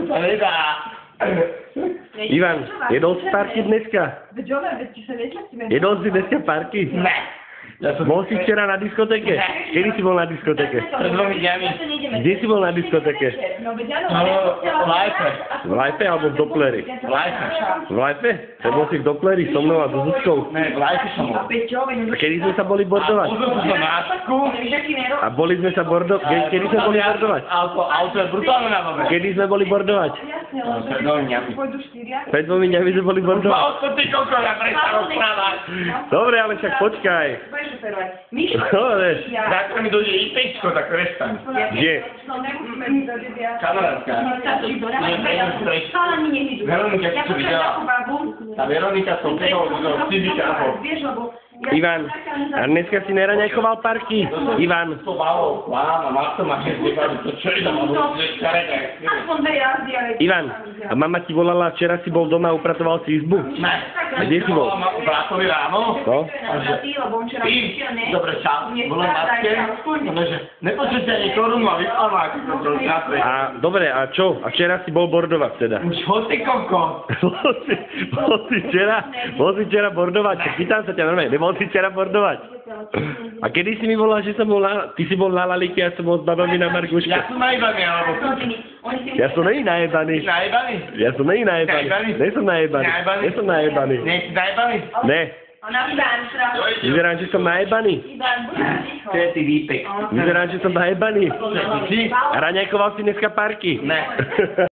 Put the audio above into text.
To nedá. Ivan, jedol si párky dneska? Jedol si dneska párky? Ne. Bol si včera na diskotéke? Kedy si bol na diskotéke? Pred 2 dňami. Kde si bol na diskotéke? V Lajfe. V Lajfe alebo v Dopleri? V Lajfe. V Lajfe? To bol si v Dopleri so mnou a so Zuzkou? Ne, v Lajfe som bol. A kedy sme sa boli bordovať? Pozrel som masku. A boli sme sa bordovať? Kedy sme boli bordovať? Auto je brutálne na babe. Kedy sme boli bordovať? Pred 2 dňami. Pred 2 dňami sme boli bordovať. Auto ty kokos, ja prestáv rozprávať. Dobre, ale však počkaj. Dobre. Zajtra mi dojde IPčko, tak prestaň. Kde? Kamarátka. Veronika, si to videla? Tá Veronika som pekol do fyzikárov. Ivan, a dneska si neraňajkoval parky? Ivan. To balo, mám, a má to ma hneď nebaví, to čo je tam, alebo Ivan, a mama ti volala, včera si bol doma a upratoval si izbu? Ne. A kde si bol? Brátovi ráno. No? Dobre, čau. Volám matke, že nepočujte ani korunu a vyplámať. Dobre, a čo? A včera si bol bordovať teda? Už ho ty koko. Bol si včera bordovať? Pýtam sa ťa normálne, nebol si včera bordovať? A kedy si mi volal, že som bol ty si bol na Lalike a som bol s babami na Marguške? Ja som najebaný, alebo... Ja som nej najebaný. Najebaný? Ja som nej najebaný. Nie som najebaný. Nie som najebaný. Nie si najebaný? Ne. Vyzerám, že som najebaný. To je ty výpek. Vyzerám, že som najebaný. A raňajkoval si dneska parky? Ne.